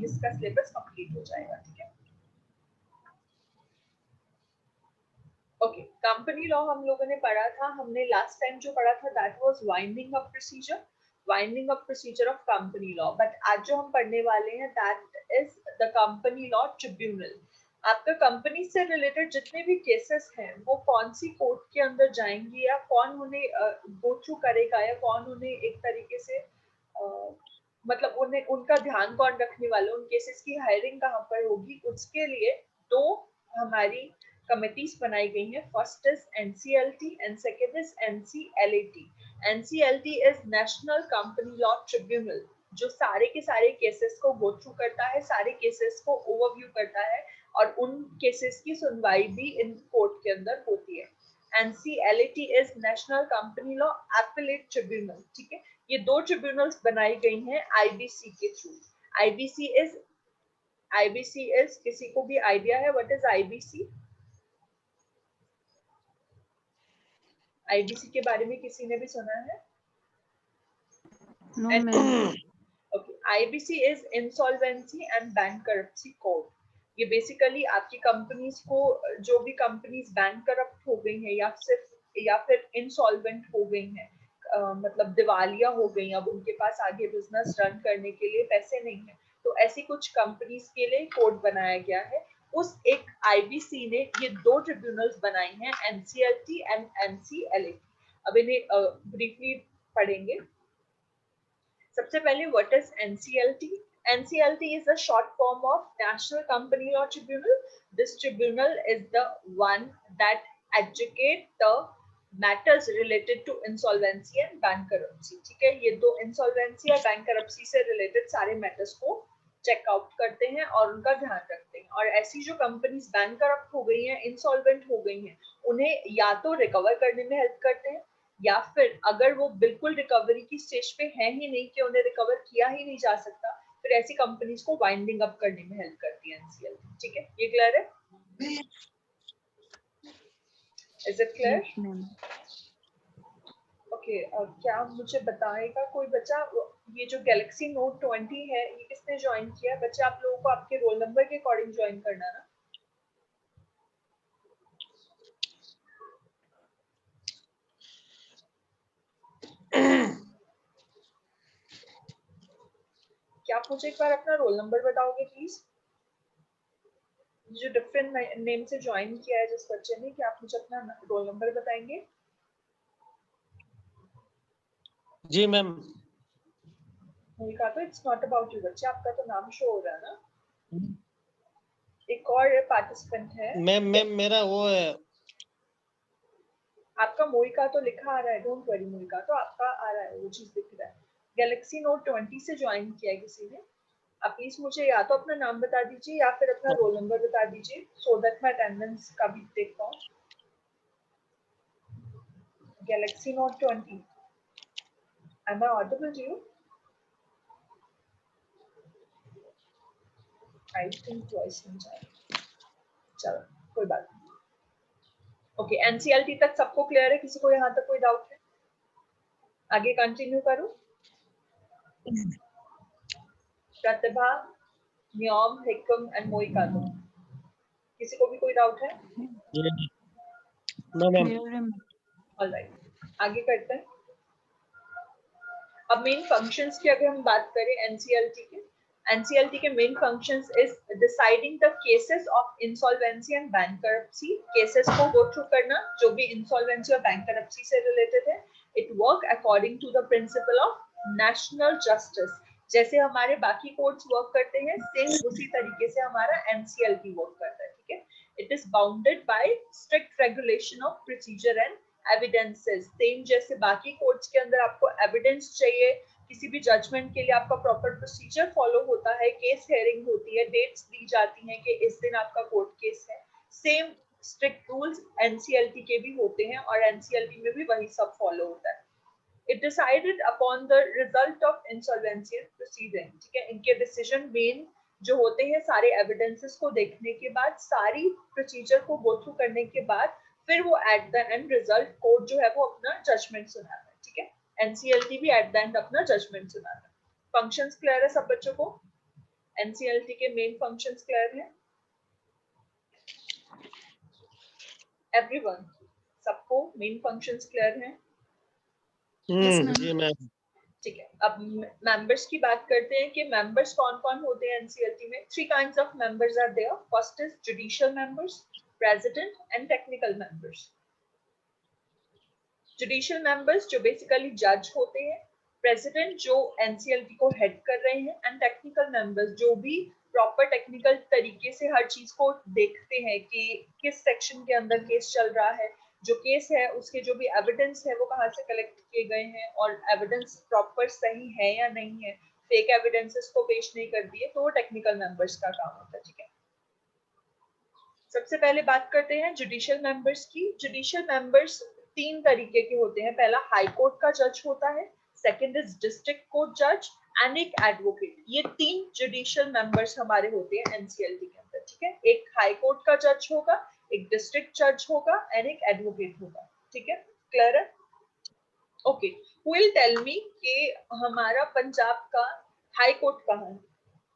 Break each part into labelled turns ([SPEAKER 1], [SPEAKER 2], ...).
[SPEAKER 1] इसका syllabus complete हो जाएगा, ठीक है। ओके, कंपनी लॉ हम लोगों ने पढ़ा था, हमने लास्ट टाइम जो पढ़ा था that was winding up procedure of company law, but आज जो हम पढ़ने वाले हैं that is the company law tribunal. आपका कंपनी से रिलेटेड जितने भी केसेस हैं वो कौन सी कोर्ट के अंदर जाएंगे, या कौन उन्हें गो थ्रू करेगा, या कौन उन्हें एक तरीके से मतलब उन्हें उनका ध्यान कौन रखने वाला, उन केसेस की हायरिंग कहाँ पर होगी, उसके लिए दो हमारी कमिटीज बनाई गई हैं। First is NCLT and second is NCLAT। NCLT is national company law tribunal, जो सारे के सारे केसेस को गो थ्रू करता है, सारे केसेस को ओवरव्यू करता है, और उन केसेस की सुनवाई भी इन कोर्ट के अंदर होती है। NCLAT is national company law appellate tribunal, ठीक है। ये दो ट्रिब्यूनल्स बनाई गई हैं IBC के थ्रू। IBC इज किसी को भी आइडिया है व्हाट इज IBC? IBC के बारे में किसी ने भी सुना है?
[SPEAKER 2] No, ma'am.
[SPEAKER 1] Okay, IBC is Insolvency and Bankruptcy Code। ये बेसिकली आपकी कंपनीज को, जो भी कंपनीज बैंकरप्ट हो गई हैं या फिर इंसॉल्वेंट हो गई हैं, मतलब दिवालिया हो गई, अब उनके पास आगे बिजनेस रन करने के लिए पैसे नहीं है, तो ऐसी कुछ कंपनीज के लिए कोड बनाया गया है। उस एक IBC ने ये दो ट्रिब्यूनल्स बनाई हैं, NCLT एंड NCLAT। अब इन्हें ब्रीफली पढ़ेंगे। सबसे पहले what is NCLT? NCLT is a short form of National Company Law Tribunal. This tribunal is the one that adjudicate the matters related to insolvency and bankruptcy। ठीक है, ये दो insolvency या bankruptcy से related सारे matters को check out करते हैं और उनका ध्यान रखते हैं। और ऐसी जो कंपनीज बैंकरप्ट हो गई हैं, इंसॉल्वेंट हो गई हैं, उन्हें या तो रिकवर करने में हेल्प करते हैं, या फिर अगर वो बिल्कुल रिकवरी की स्टेज पे है ही नहीं कि उन्हें रिकवर किया ही नहीं जा सकता, फिर ऐसी कंपनीज को वाइंडिंग अप करने में हेल्प करती है NCLT। ठीक है, ये क्लियर है? Is it clear?
[SPEAKER 2] Yes, ma'am.
[SPEAKER 1] Okay, क्या मुझे बताएगा कोई बच्चा, ये जो गैलेक्सी नोट 20 है ये किसने ज्वाइन किया? बच्चे आप लोगों को आपके रोल नंबर के अकॉर्डिंग ज्वाइन करना ना। क्या आप मुझे एक बार अपना रोल नंबर बताओगे प्लीज? जो डिफरेंट नेम से ज्वाइन किया है जिस बच्चे ने, क्या आप मुझे अपना रोल नंबर बताएंगे?
[SPEAKER 3] जी मैम।
[SPEAKER 1] कहा तो इट्स नॉट अबाउट यू बच्चे, आपका तो नाम शो हो रहा है ना। एक और पार्टिसिपेंट है
[SPEAKER 3] मैम मेरा वो है,
[SPEAKER 1] आपका मोइका तो लिखा आ रहा है, डोंट वरी मोइका, तो आपका आ रहा है, वो चीज दिख रहा है। गैलेक्सी नोट 20 से ज्वाइन किया है किसी ने। आप प्लीज मुझे या तो अपना नाम बता दीजिए या फिर अपना रोल नंबर बता दीजिए, सो दैट मैं अटेंडेंस का भी देख पाऊं। Galaxy note 20, am I audible to you? I think voice नहीं जा रही, चलो कोई बात नहीं। ओके, NCLT तक सबको क्लियर है? किसी को यहाँ तक कोई डाउट है? आगे कंटिन्यू करूं? प्रतिभा, न्योम, हिकम एंड मोइका, किसी को भी कोई डाउट है?
[SPEAKER 3] No ma'am.
[SPEAKER 2] Clear, ma'am.
[SPEAKER 1] Alright, आगे करते हैं। अब मेन फंक्शंस की अगर हम बात करें NCLT के main functions is deciding the cases of insolvency and bankruptcy. Cases को गो थ्रू करना जो भी इंसॉल्वेंसी और बैंकरप्सी से रिलेटेड है। It work according to the principle of national justice. जैसे हमारे बाकी कोर्ट्स वर्क करते हैं, सेम उसी तरीके से हमारा NCLT वर्क करता है, ठीक है। It is bounded by strict regulation of procedure and evidences. Same जैसे बाकी कोर्ट्स के अंदर आपको एविडेंस चाहिए, किसी भी जजमेंट के लिए आपका प्रॉपर प्रोसीजर फॉलो होता है, केस हेयरिंग होती है, डेट्स दी जाती हैं कि इस दिन आपका कोर्ट केस है। सेम स्ट्रिक्ट रूल्स NCLT के भी होते हैं और NCLT में भी वही सब फॉलो होता है। It decided upon the result of insolvency proceeding। ठीक है, इनके डिसीजन मेन जो होते हैं सारे एविडेंसेस को देखने के बाद, सारी प्रोसीजर को गो थ्रू करने के बाद, फिर वो at the end result court जो है वो अपना जजमेंट सुनाता है, ठीक है। NCLT भी एट द एंड अपना जजमेंट सुनाता है। फंक्शंस क्लियर है सब बच्चों को? एनसीएलटी के मेन फंक्शंस क्लियर हैं एवरीवन? सबको मेन फंक्शंस क्लियर हैं?
[SPEAKER 3] जी मैम।
[SPEAKER 1] ठीक है, अब मेंबर्स की बात करते हैं कि मेंबर्स कौन कौन होते हैं एनसीएलटी में। Three kinds of members are there. First is judicial members, president and technical members. Judicial members जो बेसिकली जज होते हैं, प्रेसिडेंट जो एनसीएलटी को हेड कर रहे हैं, एंड टेक्निकल मेंबर्स जो भी प्रॉपर टेक्निकल तरीके से हर चीज को देखते हैं कि किस सेक्शन के अंदर केस चल रहा है, जो केस है उसके जो भी एविडेंस है वो कहाँ से कलेक्ट किए गए हैं और एविडेंस प्रॉपर सही है या नहीं है, फेक एविडेंसेस को पेश नहीं कर दिए, तो वो टेक्निकल मेंबर्स का काम होता है। ठीक है, सबसे पहले बात करते हैं जुडिशियल मेंबर्स की। जुडिशियल मेंबर्स तीन तरीके के होते हैं। पहला हाई कोर्ट का जज होता है, सेकंड इज डिस्ट्रिक्ट कोर्ट जज एंड एक एडवोकेट। ये तीन जुडिशियल मेंबर्स हमारे होते हैं एनसीएलटी के अंदर। ठीक है, एक हाई कोर्ट का जज होगा, एक डिस्ट्रिक्ट जज होगा एंड एक एडवोकेट होगा। ठीक है, क्लियर है? Okay, who will tell me कि हमारा पंजाब का हाई कोर्ट कहाँ है?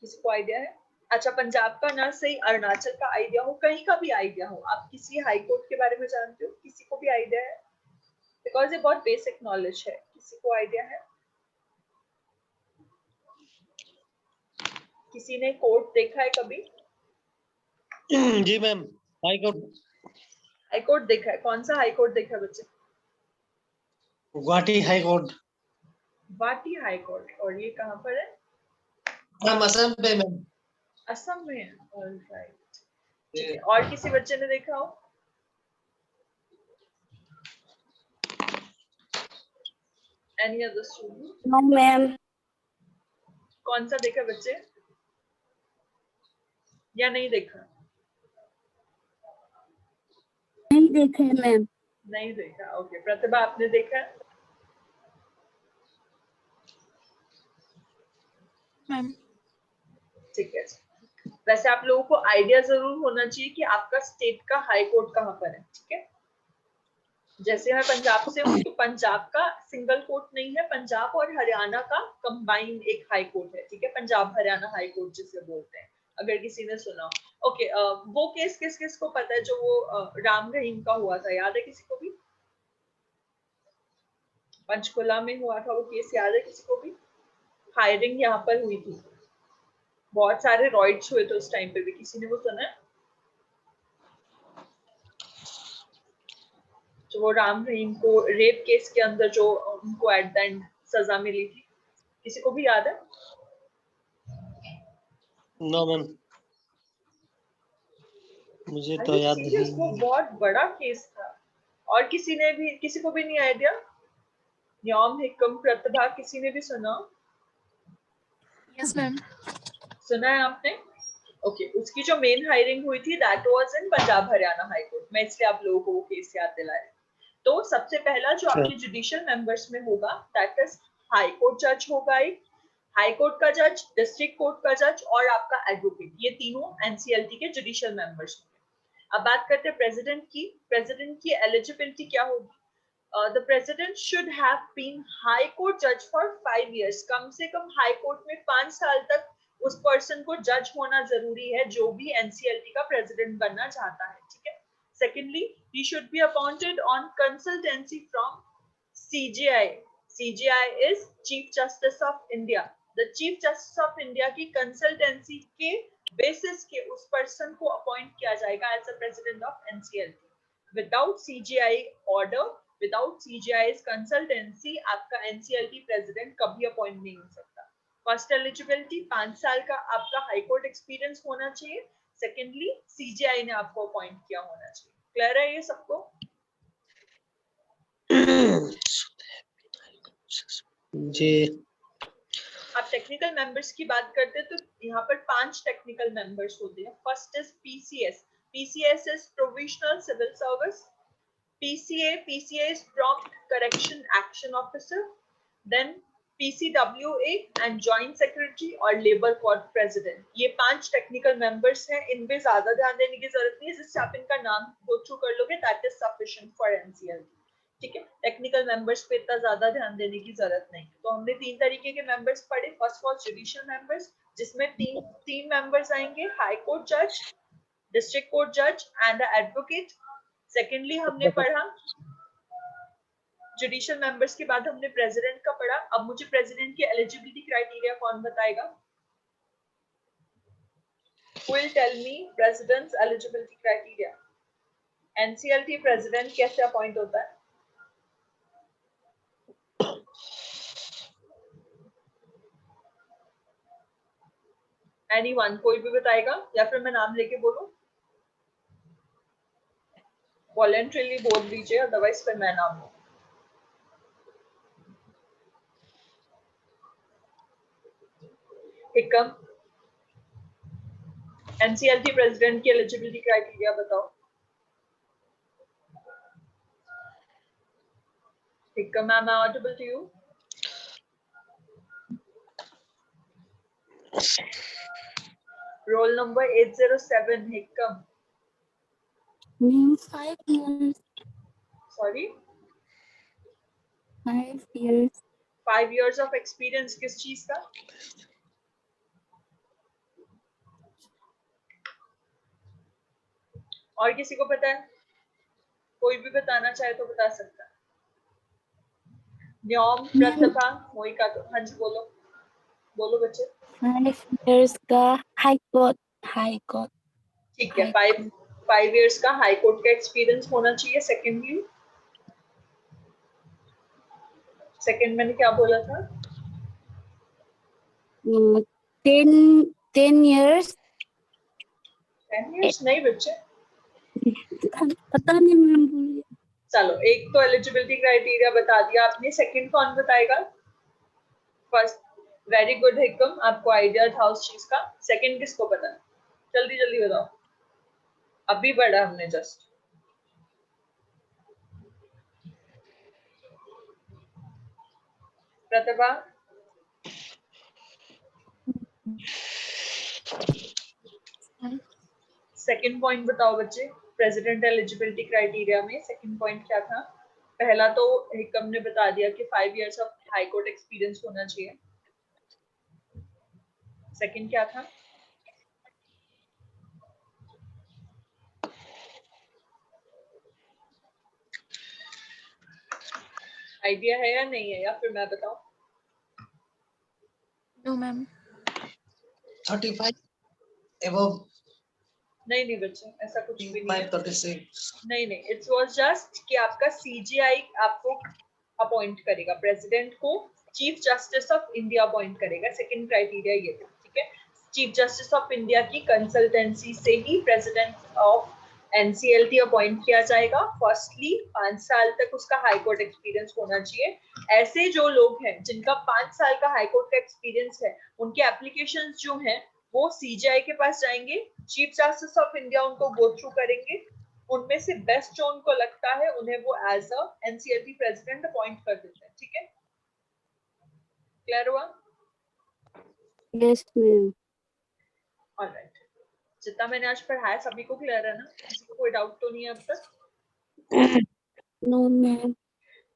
[SPEAKER 1] किसी को आइडिया है? अच्छा, पंजाब का ना सही, अरुणाचल का आइडिया हो, कहीं का भी आइडिया हो, आप किसी हाई कोर्ट के बारे में जानते हो? किसी को भी आइडिया है? बिकॉज ये बहुत बेसिक नॉलेज है। किसी को आइडिया है? किसी ने कोर्ट देखा है कभी?
[SPEAKER 3] जी ma'am, high court.
[SPEAKER 1] High court देखा है? कौन सा हाई कोर्ट देखा है बच्चे?
[SPEAKER 3] Guwahati high court.
[SPEAKER 1] Guwahati high court, और ये कहाँ पर है?
[SPEAKER 3] मैम असम पे मैम।
[SPEAKER 1] असम में है। ऑलराइट, ठीक है, और किसी बच्चे ने देखा हो? Any other student?
[SPEAKER 2] No ma'am.
[SPEAKER 1] कौन सा देखा बच्चे, या नहीं देखा?
[SPEAKER 2] नहीं देखे मैम।
[SPEAKER 1] नहीं देखा। ओके, प्रतिभा आपने देखा है?
[SPEAKER 2] मैम
[SPEAKER 1] ठीक है, वैसे आप लोगों को आइडिया जरूर होना चाहिए कि आपका स्टेट का हाई कोर्ट कहाँ पर है। ठीक है, जैसे मैं पंजाब से हूँ तो पंजाब का सिंगल कोर्ट नहीं है, पंजाब और हरियाणा का कंबाइन एक हाई कोर्ट है। ठीक है, पंजाब हरियाणा हाई कोर्ट जिसे बोलते हैं, अगर किसी ने सुना। ओके, वो केस किस किस को पता है जो वो राम रहीम का हुआ था? याद है किसी को भी? पंचकुला में हुआ था वो केस, याद है किसी को भी? फायरिंग यहाँ पर हुई थी, बहुत सारे रॉइड्स हुए थे उस टाइम पे भी। किसी ने वो सुना है? जो वो राम रहीम को रेप केस के अंदर जो उनको एट द एंड सजा मिली थी, किसी को भी याद है?
[SPEAKER 3] नो मैम, मुझे तो याद
[SPEAKER 1] सीरियस, वो
[SPEAKER 3] नहीं।
[SPEAKER 1] बहुत बड़ा केस था। और किसी को भी नहीं आइडिया? न्योम, हिकम, प्रतिभा, किसी ने भी सुना?
[SPEAKER 2] Yes ma'am.
[SPEAKER 1] सुना है आपने? ओके, उसकी जो मेन हायरिंग हुई थी that was in Punjab Haryana high court में, इसलिए आप लोगों को वो केस याद दिलाया। तो सबसे पहला जो आपके जुडिशियल मेंबर्स में होगा दैट इज हाई कोर्ट जज होगा, एक हाई कोर्ट का जज, डिस्ट्रिक्ट कोर्ट का जज और आपका एडवोकेट। ये तीनों एनसीएलटी के जुडिशियल मेंबर्स होंगे। अब बात करते हैं प्रेसिडेंट की। प्रेसिडेंट की एलिजिबिलिटी क्या होगी? The president should have been high court जज फॉर 5 years। कम से कम हाई कोर्ट में 5 साल तक उस पर्सन को जज होना जरूरी है जो भी एनसीएलटी का प्रेसिडेंट बनना चाहता है। ठीक है, secondly he should be appointed on consultancy from CJI। CJI is Chief Justice of India। The Chief Justice of India की कंसल्टेंसी के बेसिस के उस पर्सन को अपॉइंट किया जाएगा as a president of NCLT. Without CGI order, without CGI's consultancy आपका NCLT president कभी appoint नहीं हो सकता। फर्स्ट एलिजिबिलिटी 5 साल का आपका हाई कोर्ट एक्सपीरियंस होना चाहिए। सेकेंडली सीजीआई ने आपको अपॉइंट किया होना चाहिए। क्लियर है ये सबको?
[SPEAKER 3] जी।
[SPEAKER 1] आप टेक्निकल मेंबर्स की बात करते हैं तो यहाँ पर 5 टेक्निकल मेंबर्स होते हैं। First is PCS. PCS is provisional civil service. PCA is prompt correction action officer. Then PCWA and joint secretary और लेबर कोर्ट प्रेसिडेंट। ये 5 टेक्निकल मेंबर्स हैं, इनपे ज्यादा ध्यान देने की जरूरत नहीं है, जिससे आप इनका नाम गो थ्रू कर लोगे that is sufficient for NCLT. ठीक है, टेक्निकल मेंबर्स पे इतना ज्यादा ध्यान देने की जरूरत नहीं। तो हमने 3 तरीके के मेंबर्स पढ़े। फर्स्ट वाज जुडिशियल मेंबर्स, जिसमें तीन मेंबर्स आएंगे, हाई कोर्ट जज, डिस्ट्रिक्ट कोर्ट जज एंड एडवोकेट। सेकेंडली हमने पढ़ा जुडिशियल मेंबर्स के बाद हमने प्रेसिडेंट का पढ़ा। अब मुझे प्रेसिडेंट की एलिजिबिलिटी क्राइटेरिया कौन बताएगा? Who will tell me president's eligibility criteria? NCLT president कैसे अपॉइंट होता है? Anyone, कोई भी बताएगा या फिर मैं नाम लेके बोलूं? वॉलेंट्रीली बोल दीजिए, अदरवाइज फिर मैं नाम लूं। हिकम, NCLT प्रेसिडेंट की एलिजिबिलिटी क्राइटेरिया बताओ। हिकम, am I audible to you? Roll number 807, Hikam.
[SPEAKER 2] Ma'am, 5 years.
[SPEAKER 1] Sorry?
[SPEAKER 2] 5 years.
[SPEAKER 1] 5 years of experience किस चीज का? और किसी को पता है? कोई भी बताना चाहे तो बता सकता है। न्योम, प्रतिभा, मोहिका, तो हाँ जी बोलो, बोलो बच्चे।
[SPEAKER 2] 5 years का हाई कोर्ट।
[SPEAKER 1] ठीक है, 5 years का हाई कोर्ट का एक्सपीरियंस होना चाहिए। सेकंड मैंने क्या बोला था?
[SPEAKER 2] 10 years.
[SPEAKER 1] 10 years नहीं बच्चे,
[SPEAKER 2] पता नहीं मैम, बोलिए।
[SPEAKER 1] चलो एक तो एलिजिबिलिटी क्राइटेरिया बता दिया आपने, सेकंड कौन बताएगा? फर्स्ट, वेरी गुड हिकम, आपको आइडिया था उस चीज का। सेकंड किसको पता है? जल्दी जल्दी बताओ, अभी पढ़ा हमने जस्ट। प्रतिभा, सेकंड पॉइंट बताओ बच्चे, प्रेसिडेंट एलिजिबिलिटी क्राइटेरिया में सेकंड पॉइंट क्या था? पहला तो हिकम ने बता दिया कि 5 years of high court experience होना चाहिए। सेकंड क्या था? आइडिया है या नहीं है, या फिर मैं बताऊं?
[SPEAKER 2] No ma'am.
[SPEAKER 3] 35 above
[SPEAKER 1] नहीं बच्चे, ऐसा कुछ भी नहीं है।
[SPEAKER 3] 36.
[SPEAKER 1] नहीं, इट वाज जस्ट कि आपका सीजीआई आपको अपॉइंट करेगा, प्रेसिडेंट को chief justice of India appoint करेगा। सेकंड क्राइटेरिया ये था, ठीक है। चीफ जस्टिस ऑफ इंडिया की कंसल्टेंसी से ही प्रेसिडेंट ऑफ एनसीएलटी अपॉइंट किया जाएगा। फर्स्टली 5 साल तक उसका हाई कोर्ट एक्सपीरियंस होना चाहिए। ऐसे जो लोग हैं जिनका 5 साल का हाई कोर्ट का एक्सपीरियंस है, उनके एप्लीकेशंस जो हैं वो सीजीआई के पास जाएंगे, चीफ जस्टिस ऑफ इंडिया उनको गो थ्रू करेंगे, उनमें से बेस्ट जो उनको लगता है उन्हें वो as a NCLT president appoint कर देते हैं। ठीक है, क्लियर हुआ?
[SPEAKER 2] Yes ma'am.
[SPEAKER 1] ऑलराइट, जितना मैंने आज पढ़ाया सभी को क्लियर है ना? किसी को कोई डाउट तो नहीं है अब तक?
[SPEAKER 2] No ma'am.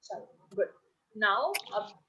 [SPEAKER 1] चलो गुड। नाउ अब